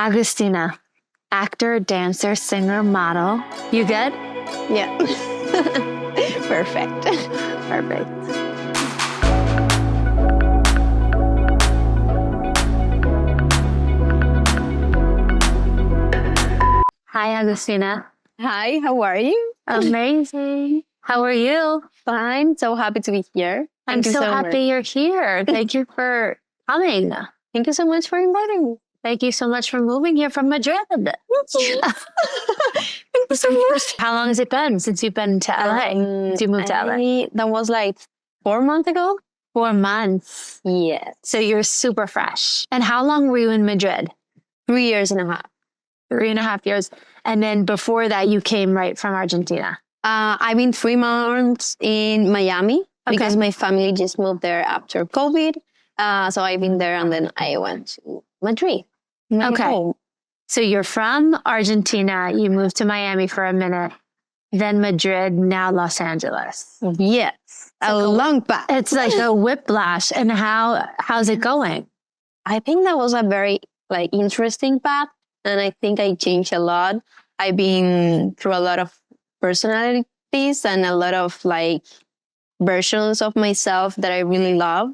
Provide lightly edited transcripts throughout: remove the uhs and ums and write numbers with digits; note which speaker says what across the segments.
Speaker 1: Agustina, actor, dancer, singer, model. You good?
Speaker 2: Yeah. Perfect.
Speaker 1: Perfect. Hi, Agustina.
Speaker 2: Hi, how are you?
Speaker 1: Amazing. How are you?
Speaker 2: Fine. So happy to be here.
Speaker 1: I'm
Speaker 2: Thank you
Speaker 1: so
Speaker 2: much.
Speaker 1: happy you're here. Thank you for coming.
Speaker 2: Thank you so much for inviting me.
Speaker 1: Thank you so much for moving here from Madrid.
Speaker 2: Thank you so much.
Speaker 1: How long has it been since you've been to LA? Since you moved to LA?
Speaker 2: That was like 4 months ago.
Speaker 1: 4 months.
Speaker 2: Yes.
Speaker 1: So you're super fresh. And how long were you in Madrid?
Speaker 2: 3 years and a half.
Speaker 1: 3.5 years. And then before that, you came right from Argentina.
Speaker 2: I've been 3 months in Miami because
Speaker 1: Okay.
Speaker 2: my family just moved there after COVID. So I've been there and then I went to Madrid.
Speaker 1: Okay.
Speaker 2: Home.
Speaker 1: So you're from Argentina. You moved to Miami for a minute, then Madrid, now Los Angeles.
Speaker 2: Yes. A long path.
Speaker 1: It's like a whiplash. And how's it going?
Speaker 2: I think that was a very interesting path. And I think I changed a lot. I've been through a lot of personalities and a lot of versions of myself that I really love.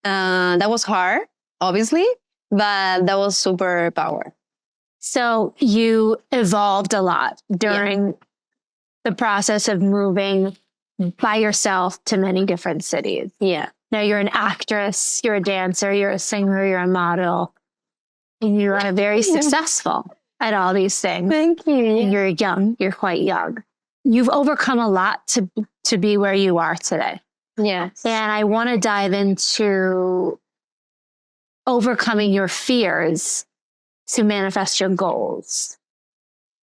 Speaker 2: That was hard, obviously, but that was super power.
Speaker 1: So you evolved a lot during the process of moving by yourself to many different cities.
Speaker 2: Yeah.
Speaker 1: Now you're an actress, you're a dancer, you're a singer, you're a model, and you are very successful at all these things.
Speaker 2: Thank you.
Speaker 1: You're young, you're quite young. You've overcome a lot to be where you are today.
Speaker 2: Yes.
Speaker 1: And I want to dive into overcoming your fears to manifest your goals.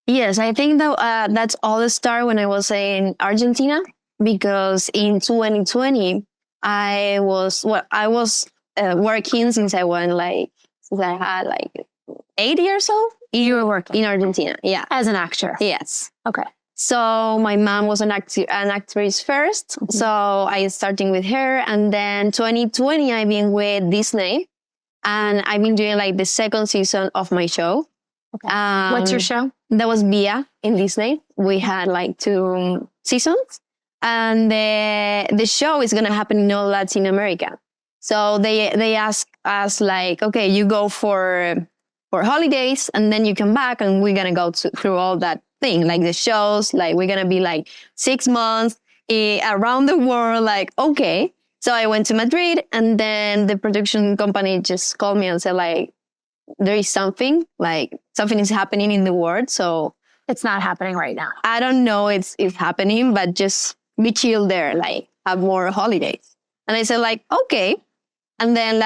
Speaker 2: Yes, I think that that's all the start when I was in Argentina, because in 2020 I was working since I had 8 years old.
Speaker 1: You were working
Speaker 2: in Argentina, yeah,
Speaker 1: as an actor.
Speaker 2: yes.
Speaker 1: Okay.
Speaker 2: So my mom was an actress first,
Speaker 1: Mm-hmm.
Speaker 2: so I started with her, and then 2020 I've been with Disney, and I've been doing the second season of my show.
Speaker 1: Okay. What's your show?
Speaker 2: That was Via in Disney. We had 2 seasons, and the show is gonna happen in all Latin America. So they ask us okay, you go for holidays, and then you come back, and we're gonna go through all that thing, the shows. We're gonna be 6 months around the world. Okay. So I went to Madrid, and then the production company just called me and said there is something is happening in the world. So
Speaker 1: It's not happening right now.
Speaker 2: I don't know it's happening, but just be chill there, have more holidays. And I said okay. And then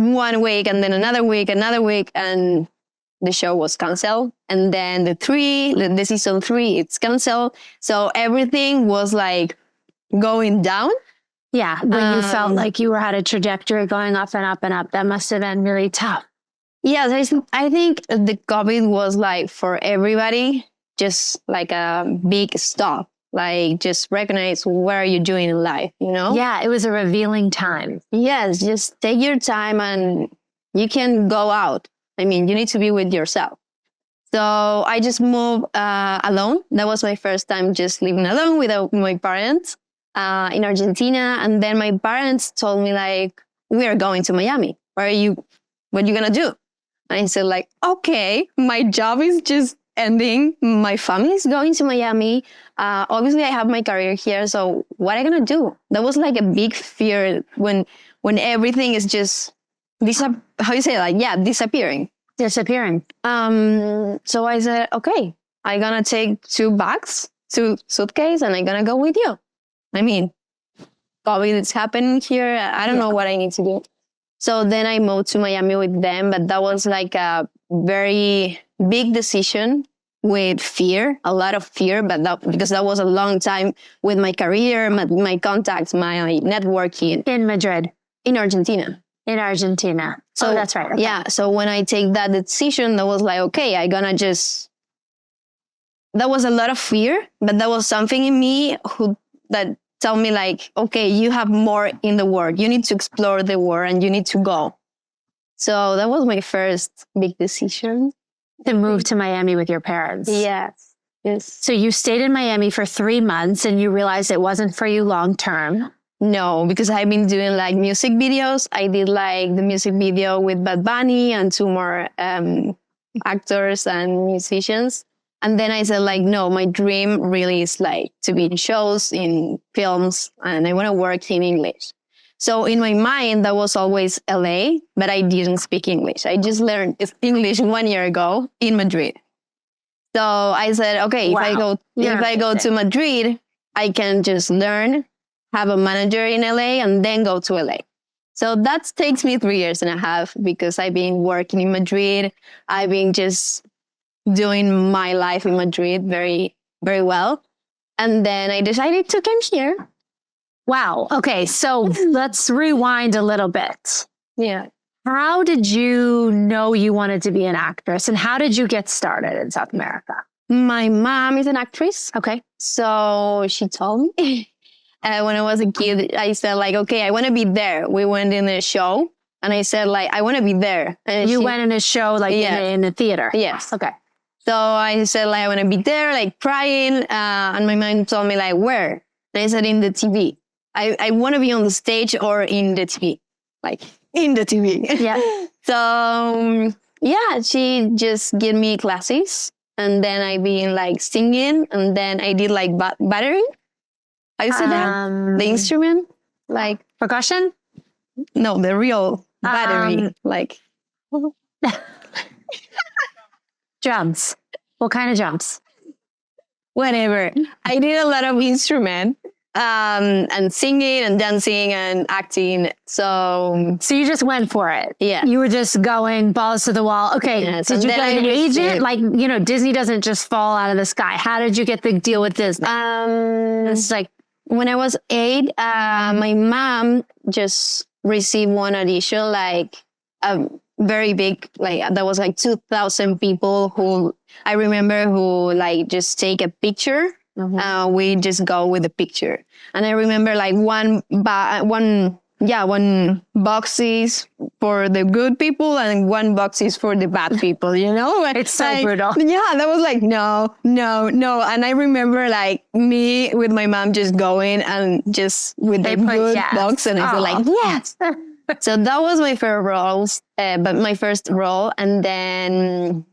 Speaker 2: one week, and then another week, and the show was canceled. And then the season 3, it's canceled. So everything was going down.
Speaker 1: Yeah. When you felt like you had a trajectory going up and up and up, that must have been really tough.
Speaker 2: Yeah, I think the COVID was for everybody, just a big stop. Just recognize what are you doing in life,
Speaker 1: Yeah, it was a revealing time.
Speaker 2: Yes, just take your time and you can go out. I mean, you need to be with yourself. So I just moved alone. That was my first time just living alone without my parents in Argentina. And then my parents told me we are going to Miami. What are you going to do? And I said okay, my job is just ending. My family is going to Miami. Obviously I have my career here. So what am I going to do? That was a big fear when everything is just disappearing.
Speaker 1: Disappearing.
Speaker 2: So I said, okay, I'm going to take 2 bags, 2 suitcases, and I'm going to go with you. I mean, COVID is happening here. I don't know what I need to do. So then I moved to Miami with them, but that was a very big decision with fear, a lot of fear, because that was a long time with my career, my contacts, my networking.
Speaker 1: In Madrid.
Speaker 2: In Argentina.
Speaker 1: In Argentina. So that's right. Okay.
Speaker 2: Yeah. So when I take that decision, that was okay, that was a lot of fear, but that was something in me that tell me okay, you have more in the world. You need to explore the world and you need to go. So that was my first big decision.
Speaker 1: To move to Miami with your parents.
Speaker 2: Yes. Yes.
Speaker 1: So you stayed in Miami for 3 months and you realized it wasn't for you long term.
Speaker 2: No, because I've been doing like music videos. I did like the music video with Bad Bunny and 2 more actors and musicians. And then I said like, no, my dream really is like to be in shows, in films, and I want to work in English. So in my mind, that was always LA, but I didn't speak English. I just learned English 1 year ago in Madrid. So I said, okay, if I go to Madrid, I can just learn, have a manager in LA, and then go to LA. So that takes me 3 years and a half because I've been working in Madrid. I've been just doing my life in Madrid very, very well. And then I decided to come here.
Speaker 1: Wow. Okay. So let's rewind a little bit.
Speaker 2: Yeah.
Speaker 1: How did you know you wanted to be an actress and how did you get started in South America?
Speaker 2: My mom is an actress.
Speaker 1: Okay.
Speaker 2: So she told me when I was a kid, I said like, okay, I want to be there. We went in a show and I said like, I want to be there. And
Speaker 1: you went in a show like in a theater?
Speaker 2: Yes.
Speaker 1: Okay.
Speaker 2: So I said like, I want to be there, like crying. And my mom told me like, where? And I said in the TV. I want to be on the stage or in the TV, like in the TV.
Speaker 1: Yeah.
Speaker 2: So yeah, she just gave me classes and then I been like singing and then I did like battery. I said that the instrument, like
Speaker 1: percussion.
Speaker 2: No, the real battery, like
Speaker 1: drums. What kind of drums?
Speaker 2: Whatever. I did a lot of instrument. And singing and dancing and acting. So
Speaker 1: you just went for it.
Speaker 2: Yeah.
Speaker 1: You were just going balls to the wall. Okay.
Speaker 2: Yes.
Speaker 1: Did you get an agent? Like, you know, Disney doesn't just fall out of the sky. How did you get the deal with Disney?
Speaker 2: It's like when I was 8, my mom just received one audition, like a very big, like that was like 2,000 people who I remember who like just take a picture. Mm-hmm. We just go with the picture. And I remember like one box is for the good people and one box is for the bad people, you know?
Speaker 1: It's so
Speaker 2: like,
Speaker 1: brutal.
Speaker 2: Yeah, that was like, no. And I remember like me with my mom just going and just with the good box. And I said like, yes. So that was my first role. And then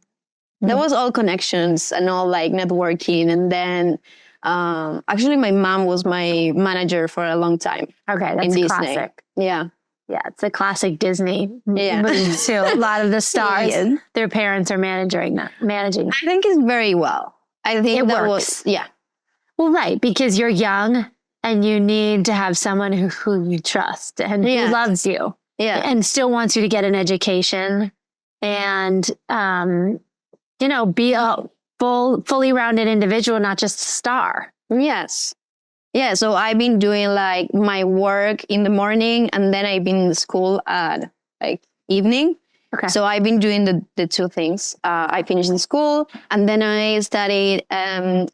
Speaker 2: that was all connections and all like networking. And then actually my mom was my manager for a long time.
Speaker 1: Okay, that's classic.
Speaker 2: Yeah.
Speaker 1: Yeah, it's a classic Disney.
Speaker 2: Yeah.
Speaker 1: Too. A lot of the stars, their parents are managing.
Speaker 2: I think it's very well. I think
Speaker 1: it works.
Speaker 2: Yeah.
Speaker 1: Well, right, because you're young and you need to have someone who you trust and who loves you.
Speaker 2: Yeah.
Speaker 1: And still wants you to get an education and you know, be a fully rounded individual, not just a star.
Speaker 2: Yes. Yeah. So I've been doing like my work in the morning and then I've been in school at like evening.
Speaker 1: Okay.
Speaker 2: So I've been doing the 2 things. I finished in school and then I studied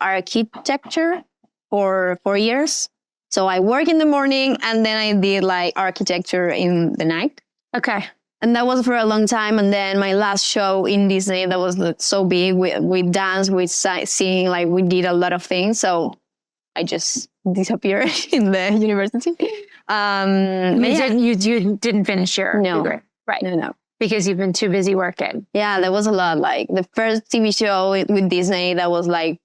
Speaker 2: architecture for 4 years. So I work in the morning and then I did like architecture in the night.
Speaker 1: Okay.
Speaker 2: And that was for a long time. And then my last show in Disney, that was so big. We danced, we sing, like we did a lot of things. So I just disappeared in the university.
Speaker 1: You didn't finish your degree. Right.
Speaker 2: No.
Speaker 1: Because you've been too busy working.
Speaker 2: Yeah, there was a lot. Like the first TV show with Disney, that was like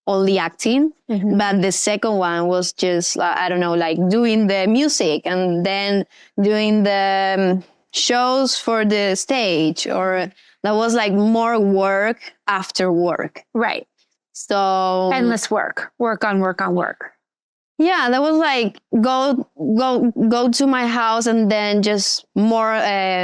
Speaker 2: only acting. Mm-hmm. But the second one was just, I don't know, like doing the music and then doing the shows for the stage, or that was like more work after work.
Speaker 1: Right.
Speaker 2: So
Speaker 1: endless work on work.
Speaker 2: Yeah, that was like go to my house and then just more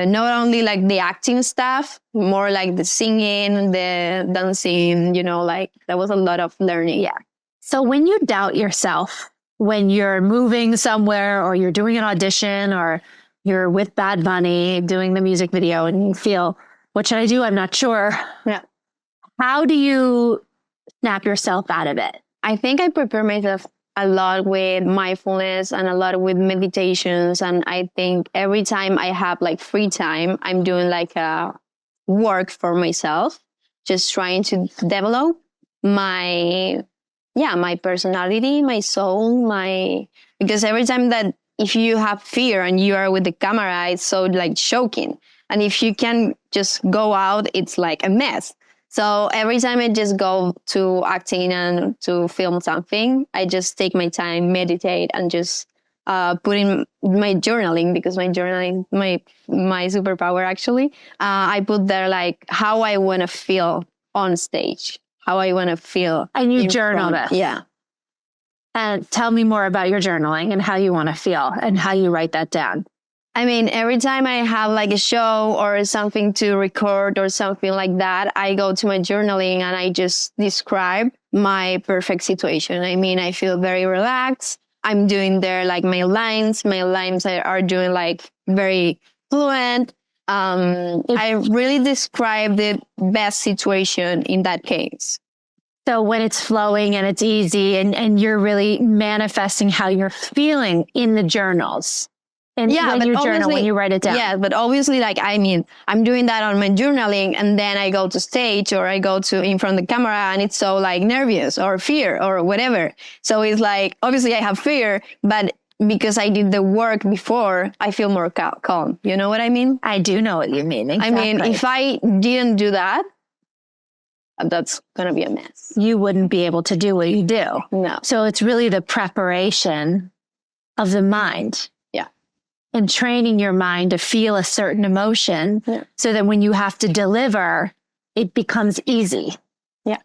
Speaker 2: not only like the acting stuff, more like the singing, the dancing, you know, like that was a lot of learning.
Speaker 1: Yeah. So when you doubt yourself, when you're moving somewhere or you're doing an audition or you're with Bad Bunny doing the music video and you feel, what should I do? I'm not sure.
Speaker 2: Yeah. How
Speaker 1: do you snap yourself out of it?
Speaker 2: I think I prepare myself a lot with mindfulness and a lot with meditations. And I think every time I have like free time, I'm doing like a work for myself, just trying to develop my personality, my soul, because every time that if you have fear and you are with the camera, it's so like choking. And if you can just go out, it's like a mess. So every time I just go to acting and to film something, I just take my time, meditate, and just put in my journaling, because my journaling, my superpower actually. I put there like how I want to feel on stage, how I want to feel.
Speaker 1: And you journal this.
Speaker 2: Yeah.
Speaker 1: And tell me more about your journaling and how you want to feel and how you write that down.
Speaker 2: I mean, every time I have like a show or something to record or something like that, I go to my journaling and I just describe my perfect situation. I mean, I feel very relaxed. I'm doing there like my lines. My lines are doing like very fluent. I really describe the best situation in that case.
Speaker 1: So when it's flowing and it's easy and you're really manifesting how you're feeling in the journals. And when you journal, when you write it down.
Speaker 2: Yeah, but obviously, like, I mean, I'm doing that on my journaling, and then I go to stage or I go to in front of the camera, and it's so like nervous or fear or whatever. So it's like, obviously I have fear, but because I did the work before, I feel more calm. You know what I mean?
Speaker 1: I do know what you mean. Exactly.
Speaker 2: I mean, if I didn't do that, that's going to be a mess.
Speaker 1: You wouldn't be able to do what you do.
Speaker 2: No.
Speaker 1: So it's really the preparation of the mind. And training your mind to feel a certain emotion so that when you have to deliver, it becomes easy.
Speaker 2: Yeah.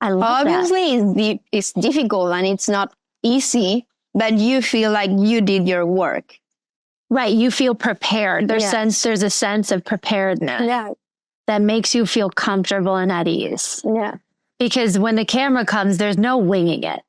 Speaker 1: I love
Speaker 2: Obviously, it's difficult and it's not easy, but you feel like you did your work.
Speaker 1: Right. You feel prepared. There's a sense of preparedness that makes you feel comfortable and at ease.
Speaker 2: Yeah.
Speaker 1: Because when the camera comes, there's no winging it.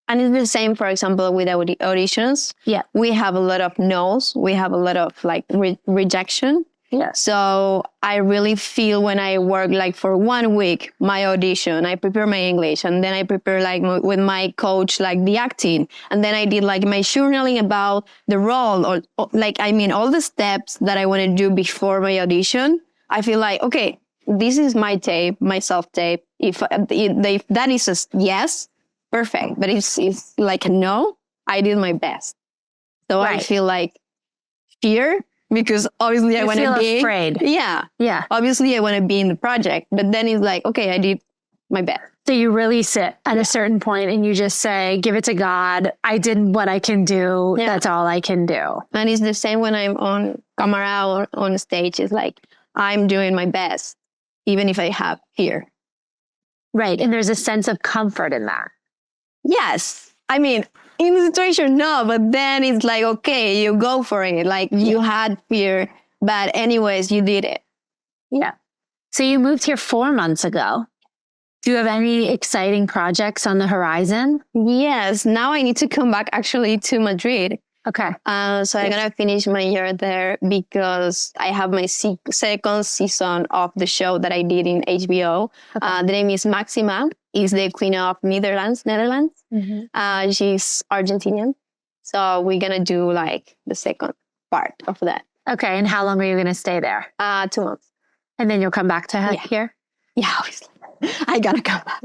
Speaker 2: And it's the same, for example, with auditions.
Speaker 1: Yeah.
Speaker 2: We have a lot of no's. We have a lot of like rejection.
Speaker 1: Yeah.
Speaker 2: So I really feel when I work like for 1 week, my audition, I prepare my English, and then I prepare like with my coach, like the acting. And then I did like my journaling about the role or like, I mean, all the steps that I want to do before my audition. I feel like, okay, this is my tape, my self-tape. If that is a yes, perfect. But it's like a no, I did my best. So I feel like fear, because obviously I want to be
Speaker 1: afraid.
Speaker 2: Yeah.
Speaker 1: Yeah.
Speaker 2: Obviously I want to be in the project, but then it's like, okay, I did my best.
Speaker 1: So you release it at a certain point and you just say, give it to God. I did what I can do. Yeah. That's all I can do.
Speaker 2: And it's the same when I'm on camera or on stage. It's like, I'm doing my best, even if I have fear.
Speaker 1: Right. And there's a sense of comfort in that.
Speaker 2: Yes. I mean, in the situation, no, but then it's like, okay, you go for it. Like you had fear, but anyways, you did it.
Speaker 1: Yeah. So you moved here 4 months ago. Do you have any exciting projects on the horizon?
Speaker 2: Yes. Now I need to come back actually to Madrid.
Speaker 1: Okay.
Speaker 2: So I'm going to finish my year there because I have my second season of the show that I did in HBO. Okay. The name is Maxima. Is the Queen of Netherlands. Mm-hmm. She's Argentinian. So we're going to do like the second part of that.
Speaker 1: Okay. And how long are you going to stay there?
Speaker 2: 2 months.
Speaker 1: And then you'll come back to here?
Speaker 2: Yeah, obviously. I got to come back.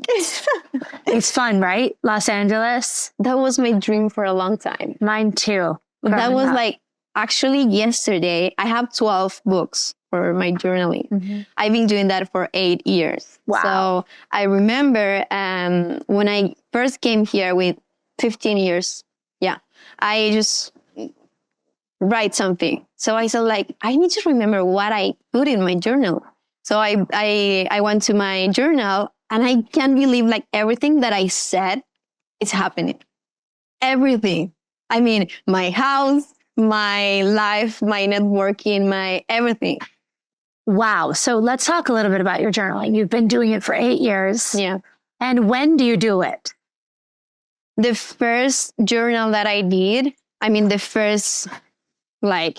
Speaker 1: It's fun, right? Los Angeles.
Speaker 2: That was my dream for a long time.
Speaker 1: Mine too.
Speaker 2: That was like, actually yesterday, I have 12 books for my journaling. Mm-hmm. I've been doing that for 8 years.
Speaker 1: Wow.
Speaker 2: So I remember when I first came here with 15 years, I just write something. So I said like, I need to remember what I put in my journal. So I went to my journal and I can't believe like everything that I said is happening. Everything. I mean, my house, my life, my networking, my everything.
Speaker 1: Wow. So let's talk a little bit about your journaling. You've been doing it for 8 years.
Speaker 2: Yeah.
Speaker 1: And when do you do it?
Speaker 2: The first journal that I did, I mean, the first like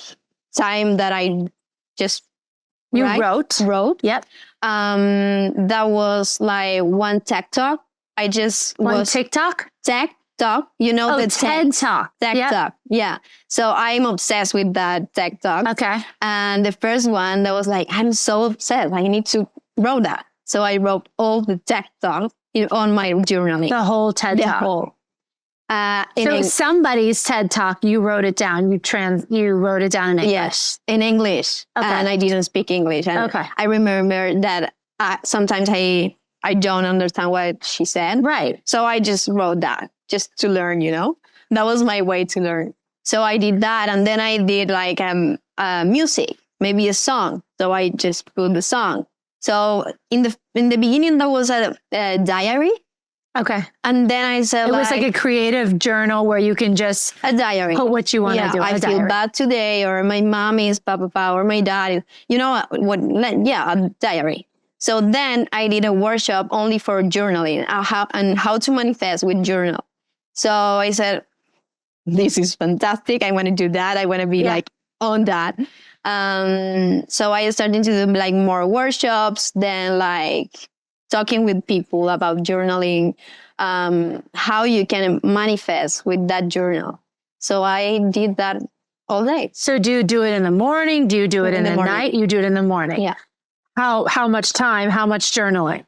Speaker 2: time that I just
Speaker 1: wrote.
Speaker 2: Yep. That was like one TikTok. I just
Speaker 1: one TikTok?
Speaker 2: Talk. You know,
Speaker 1: Oh,
Speaker 2: the
Speaker 1: TED Talk.
Speaker 2: TED
Speaker 1: Yep.
Speaker 2: Talk. Yeah. So I'm obsessed with that TED Talk.
Speaker 1: Okay.
Speaker 2: And the first one that was like, I'm so obsessed. I need to write that. So I wrote all the TED Talk on my journaling.
Speaker 1: The whole TED Talk.
Speaker 2: Whole.
Speaker 1: So somebody's TED Talk, you wrote it down. You wrote it down in English.
Speaker 2: Yes, in English.
Speaker 1: Okay.
Speaker 2: And I didn't speak English. And
Speaker 1: okay.
Speaker 2: I remember that sometimes I don't understand what she said.
Speaker 1: Right.
Speaker 2: So I just wrote that just to learn, you know. That was my way to learn. So I did that. And then I did like music, maybe a song. So I just put the song. So in the beginning, that was a diary.
Speaker 1: Okay.
Speaker 2: And then I said,
Speaker 1: it was like a creative journal where you can just
Speaker 2: a diary.
Speaker 1: Put what you want to do.
Speaker 2: I feel bad today, or my mom is papa, or my dad is, you know what? Yeah, a diary. So then I did a workshop only for journaling and how to manifest with journal. So I said, this is fantastic. I want to do that. I want to be like on that. So I started to do like more workshops, then like talking with people about journaling, how you can manifest with that journal. So I did that all day.
Speaker 1: So do you do it in the morning? Do you do it in the night? You do it in the morning.
Speaker 2: Yeah.
Speaker 1: How much time? How much journaling?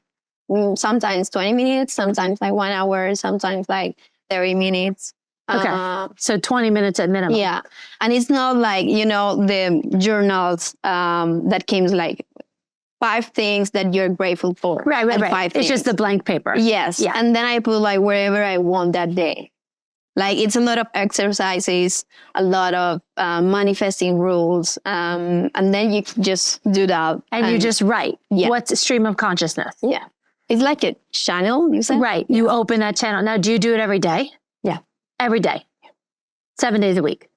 Speaker 2: Sometimes 20 minutes, sometimes like 1 hour, sometimes like 30 minutes.
Speaker 1: Okay. So 20 minutes at minimum.
Speaker 2: Yeah. And it's not like, you know, the journals that came like 5 things that you're grateful for.
Speaker 1: Right.
Speaker 2: 5 things.
Speaker 1: It's just the blank paper.
Speaker 2: Yes. Yeah. And then I put like wherever I want that day. Like it's a lot of exercises, a lot of manifesting rules. And then you just do that.
Speaker 1: And you just write.
Speaker 2: Yeah.
Speaker 1: What's a stream of consciousness?
Speaker 2: Yeah. It's like a channel, you said?
Speaker 1: Right. You open that channel. Now, do you do it every day?
Speaker 2: Yeah.
Speaker 1: Every day. 7 days a week.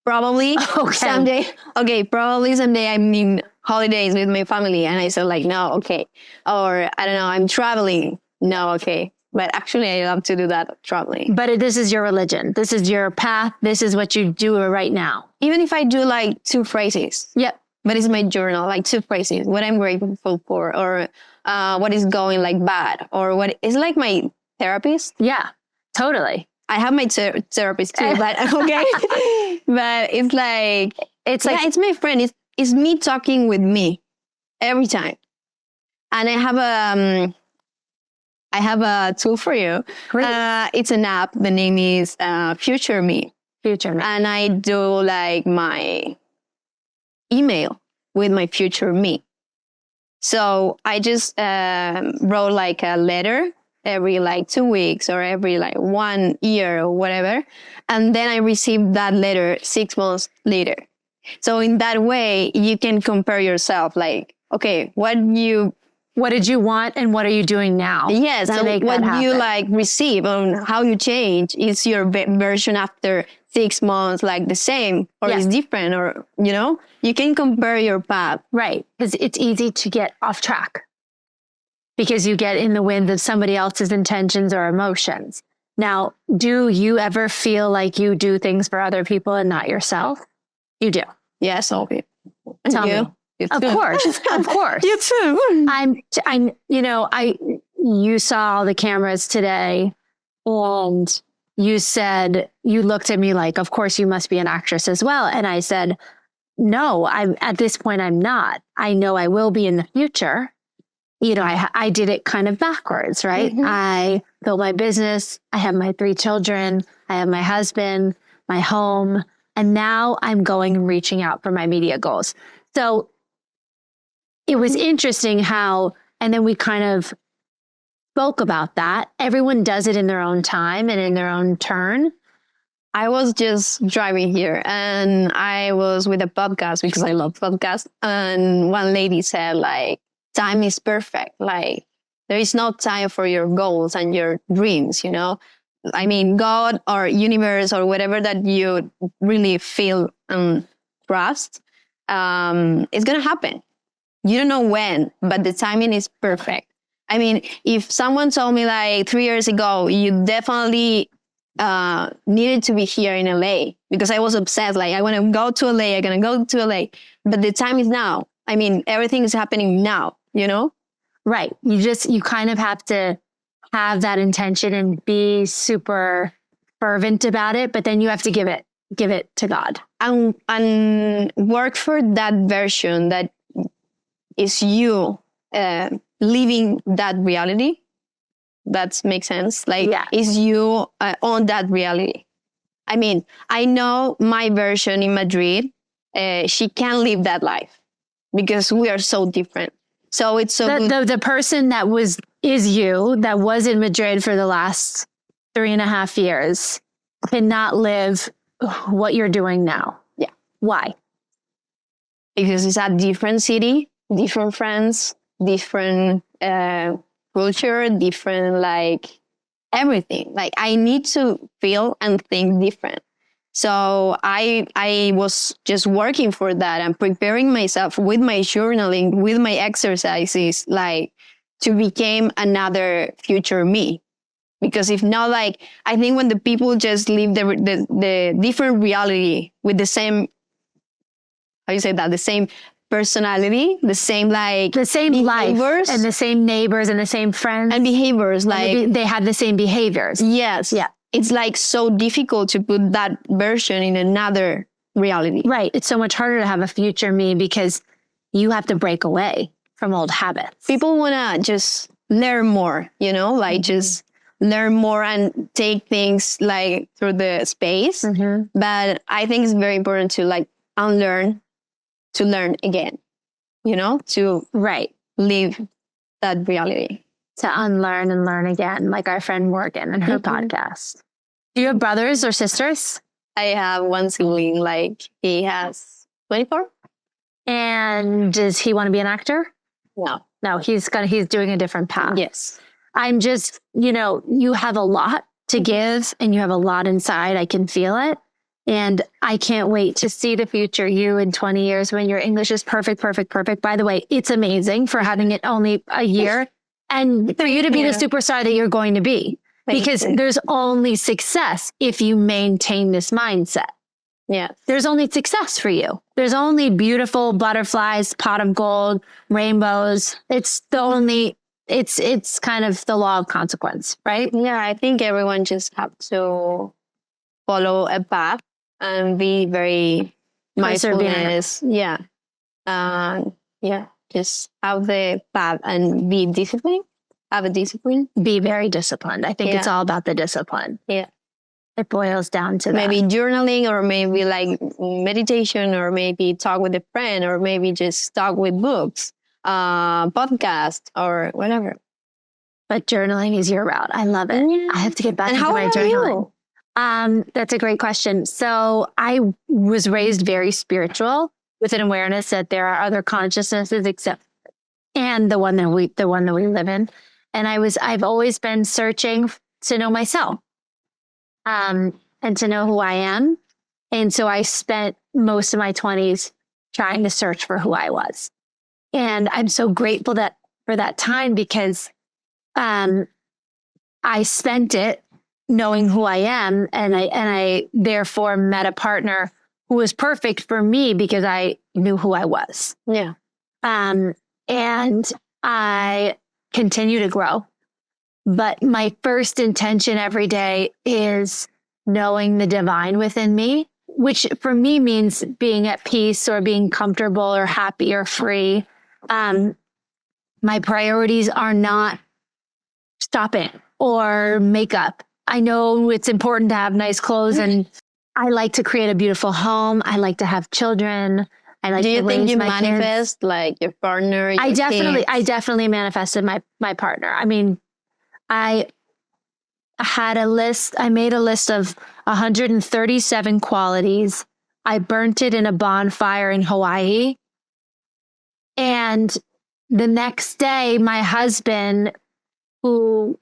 Speaker 2: Probably
Speaker 1: okay.
Speaker 2: someday. Okay, probably someday I'm in holidays with my family and I said like, no, okay. Or I don't know, I'm traveling. No, okay. But actually I love to do that, traveling.
Speaker 1: But this is your religion. This is your path. This is what you do right now.
Speaker 2: Even if I do like 2 phrases.
Speaker 1: Yep.
Speaker 2: But it's my journal, like 2 phrases. What I'm grateful for, or what is going like bad, or what is like my therapist.
Speaker 1: Yeah, totally.
Speaker 2: I have my therapist too, but okay. But it's like, it's my friend. It's me talking with me every time. And I have a tool for you.
Speaker 1: Great.
Speaker 2: It's an app. The name is Future Me.
Speaker 1: Future Me.
Speaker 2: And I do like my email with my future me. So I just wrote like a letter every like 2 weeks or every like 1 year or whatever. And then I received that letter 6 months later. So in that way, you can compare yourself like, okay, what did you want and what are you doing now? Yes. And what you like receive and how you change is your version after 6 months, like the same or is different, or, you know, you can compare your path.
Speaker 1: Right. Because it's easy to get off track because you get in the wind of somebody else's intentions or emotions. Now, do you ever feel like you do things for other people and not yourself? You do.
Speaker 2: Yes, obviously.
Speaker 1: Tell me. Of course. Of course.
Speaker 2: You too.
Speaker 1: You saw all the cameras today and you said, you looked at me like, of course you must be an actress as well. And I said, no, at this point, I'm not. I know I will be in the future. You know, I did it kind of backwards, right? Mm-hmm. I built my business. I have my 3 children. I have my husband, my home. And now I'm going and reaching out for my media goals. So it was interesting how, and then we kind of spoke about that. Everyone does it in their own time and in their own turn.
Speaker 2: I was just driving here and I was with a podcast because I love podcasts. And one lady said like, time is perfect. Like there is no time for your goals and your dreams, you know? I mean, God or universe or whatever that you really feel and trust, it's going to happen. You don't know when, but the timing is perfect. I mean, if someone told me like 3 years ago, you definitely needed to be here in LA because I was obsessed. Like, I want to go to LA. I'm going to go to LA. But the time is now. I mean, everything is happening now, you know?
Speaker 1: Right. You kind of have to have that intention and be super fervent about it, but then you have to give it to God
Speaker 2: and work for that version that is you living that reality. That makes sense. Like, is you on that reality. I mean, I know my version in Madrid, she can't live that life because we are so different. So it's so good.
Speaker 1: The person that is you, that was in Madrid for the last 3.5 years, cannot live what you're doing now.
Speaker 2: Yeah.
Speaker 1: Why?
Speaker 2: Because it's a different city, different friends, different culture, different, like, everything. Like, I need to feel and think different. So I was just working for that and preparing myself with my journaling, with my exercises, like, to become another future me. Because if not, like, I think when the people just live the different reality with the same, how you say that, the same personality, the same life
Speaker 1: and the same neighbors and the same friends
Speaker 2: and behaviors, like
Speaker 1: they have the same behaviors.
Speaker 2: Yes.
Speaker 1: Yeah.
Speaker 2: It's like so difficult to put that version in another reality.
Speaker 1: Right. It's so much harder to have a future me because you have to break away from old habits.
Speaker 2: People want to just learn more, like just learn more and take things like through the space.
Speaker 1: Mm-hmm.
Speaker 2: But I think it's very important to like unlearn, to learn again, to live that reality.
Speaker 1: To unlearn and learn again, like our friend Morgan and her podcast. Do you have brothers or sisters?
Speaker 2: I have one sibling, like he has 24.
Speaker 1: And does he want to be an actor? No, he's doing a different path.
Speaker 2: Yes.
Speaker 1: I'm just, you have a lot to give and you have a lot inside. I can feel it. And I can't wait to see the future you in 20 years when your English is perfect. By the way, it's amazing for having it only a year. And for you to be the superstar that you're going to be, because there's only success if you maintain this mindset.
Speaker 2: Yeah.
Speaker 1: There's only success for you. There's only beautiful butterflies, pot of gold, rainbows. It's kind of the law of consequence, right?
Speaker 2: Yeah. I think everyone just have to follow a path and be very mindfulness. Yeah. Just have the path and be disciplined. Have a discipline.
Speaker 1: Be very disciplined. I think it's all about the discipline.
Speaker 2: Yeah.
Speaker 1: It boils down to
Speaker 2: maybe journaling, or maybe like meditation, or maybe talk with a friend, or maybe just talk with books, podcast, or whatever.
Speaker 1: But journaling is your route. I love it. Yeah. I have to get back into my journaling. That's a great question. So I was raised very spiritual, with an awareness that there are other consciousnesses and the one that we live in. And I've always been searching to know myself, and to know who I am. And so I spent most of my 20s trying to search for who I was. And I'm so grateful for that time, because, I spent it knowing who I am. And I therefore met a partner who was perfect for me because I knew who I was.
Speaker 2: Yeah.
Speaker 1: And I continue to grow. But my first intention every day is knowing the divine within me, which for me means being at peace or being comfortable or happy or free. My priorities are not shopping or makeup. I know it's important to have nice clothes, and I like to create a beautiful home. I like to have children.
Speaker 2: Do you think you manifest like your partner?
Speaker 1: I definitely manifested my partner. I mean, I made a list of 137 qualities. I burnt it in a bonfire in Hawaii. And the next day, my husband, who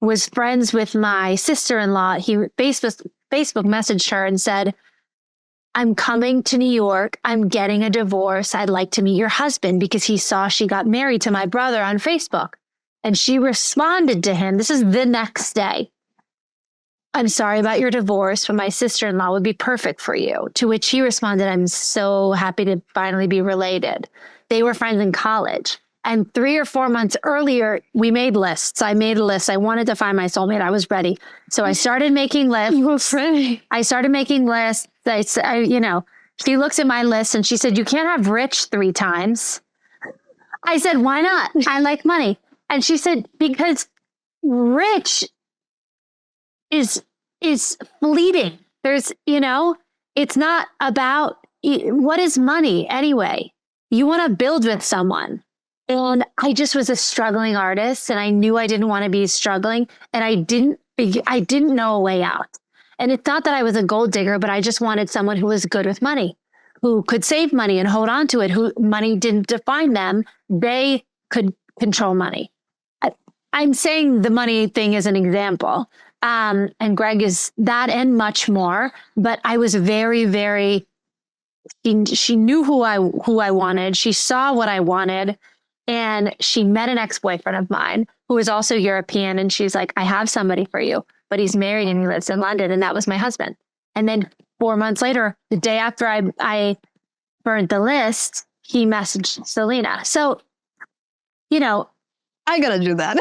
Speaker 1: was friends with my sister-in-law, he Facebook messaged her and said, "I'm coming to New York. I'm getting a divorce. I'd like to meet your husband," because he saw she got married to my brother on Facebook. And she responded to him. This is the next day. "I'm sorry about your divorce, but my sister-in-law would be perfect for you." To which he responded, "I'm so happy to finally be related." They were friends in college. And 3 or 4 months earlier, we made lists. I made a list. I wanted to find my soulmate. I was ready. So I started making lists.
Speaker 2: You were ready.
Speaker 1: I started making lists. She looks at my list and she said, you can't have rich 3 times. I said, why not? I like money. And she said, because rich is fleeting. There's, it's not about, what is money anyway? You want to build with someone. And I just was a struggling artist and I knew I didn't want to be struggling and I didn't know a way out. And it's not that I was a gold digger, but I just wanted someone who was good with money, who could save money and hold on to it, who money didn't define them. They could control money. I'm saying the money thing is an example. And Greg is that and much more, but I was very, very, she knew who I wanted. She saw what I wanted. And she met an ex-boyfriend of mine who was also European. And she's like, I have somebody for you, but he's married and he lives in London. And that was my husband. And then 4 months later, the day after I burned the list, he messaged Selena. So,
Speaker 2: I gotta do that.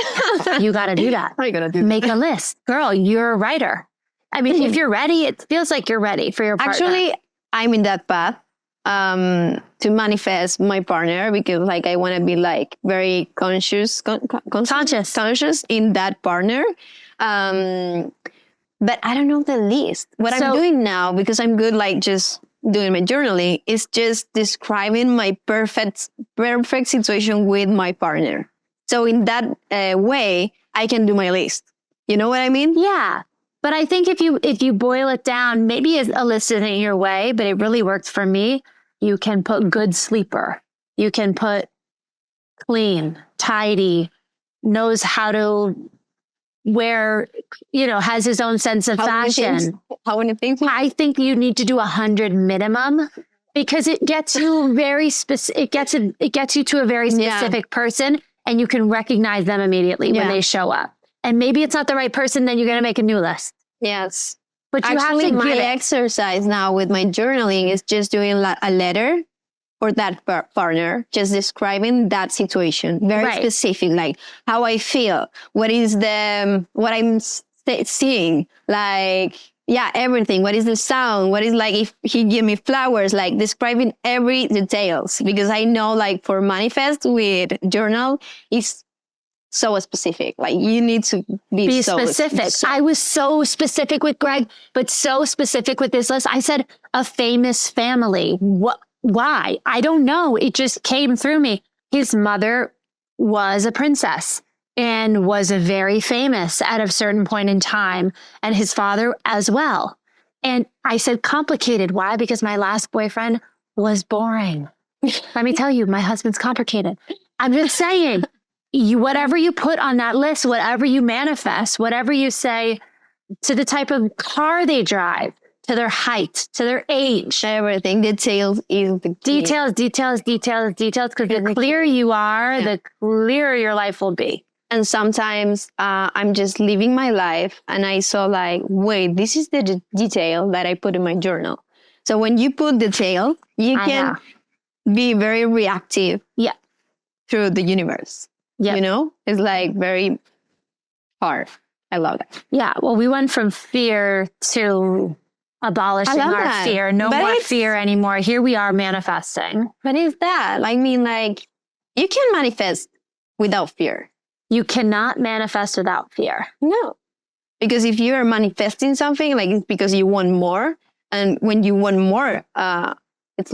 Speaker 1: You gotta do that.
Speaker 2: I gotta do that.
Speaker 1: Make a list. Girl, you're a writer. I mean, if you're ready, it feels like you're ready for your partner.
Speaker 2: Actually, I'm in that path to manifest my partner because I want to be very conscious in that partner. But I don't know the list. What I'm doing now, because I'm good just doing my journaling, is just describing my perfect situation with my partner. So in that way, I can do my list. You know what I mean?
Speaker 1: Yeah. But I think if you boil it down, maybe a list isn't your way, but it really works for me. You can put good sleeper. You can put clean, tidy, knows how to wear, has his own sense of fashion.
Speaker 2: How many things?
Speaker 1: I think you need to do 100 minimum because it gets you very specific. It gets you to a very specific person and you can recognize them immediately when they show up. And maybe it's not the right person, then you're going to make a new list.
Speaker 2: Yes.
Speaker 1: But you
Speaker 2: actually,
Speaker 1: have to
Speaker 2: my exercise now with my journaling is just doing a letter for that partner, just describing that situation, very specific, how I feel, what I'm seeing, everything. What is the sound? What is if he give me flowers, describing every details, because I know for manifest with journal is so specific. You need to be so
Speaker 1: specific. I was so specific with Greg, but so specific with this list. I said a famous family. What? Why? I don't know. It just came through me. His mother was a princess and was very famous at a certain point in time, and his father as well. And I said complicated. Why? Because my last boyfriend was boring. Let me tell you, my husband's complicated. I'm just saying. Whatever you put on that list, whatever you manifest, whatever you say to the type of car they drive, to their height, to their age.
Speaker 2: Everything. Details is the key. Details.
Speaker 1: Because the clearer you are, the clearer your life will be.
Speaker 2: And sometimes I'm just living my life and I saw wait, this is the detail that I put in my journal. So when you put detail, you can be very reactive through the universe. Yeah. It's very hard. I love that.
Speaker 1: Yeah. Well, we went from fear to abolishing our fear. No more fear anymore. Here we are manifesting.
Speaker 2: But it's that. You can manifest without fear.
Speaker 1: You cannot manifest without fear.
Speaker 2: No. Because if you are manifesting something, it's because you want more. And when you want more, it's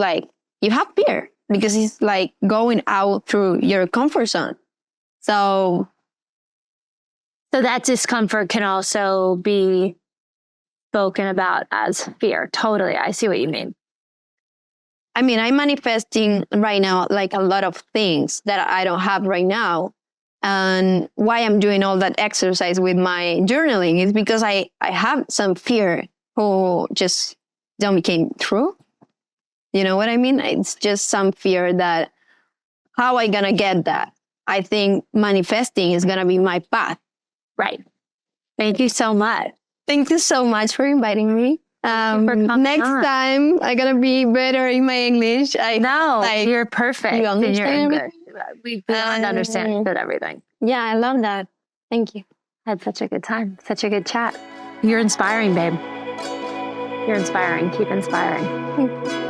Speaker 2: you have fear. Because it's going out through your comfort zone. So
Speaker 1: that discomfort can also be spoken about as fear. Totally. I see what you mean.
Speaker 2: I mean, I'm manifesting right now, a lot of things that I don't have right now. And why I'm doing all that exercise with my journaling is because I have some fear who just don't become true. You know what I mean? It's just some fear that how I gonna get that? I think manifesting is going to be my path.
Speaker 1: Right. Thank you so much.
Speaker 2: Thank you so much for inviting me. Next time, I'm gonna be better in my English.
Speaker 1: You're perfect.
Speaker 2: You understand
Speaker 1: English. We don't understand everything.
Speaker 2: Yeah, I love that. Thank you.
Speaker 1: Had such a good time. Such a good chat. You're inspiring, babe. You're inspiring. Keep inspiring.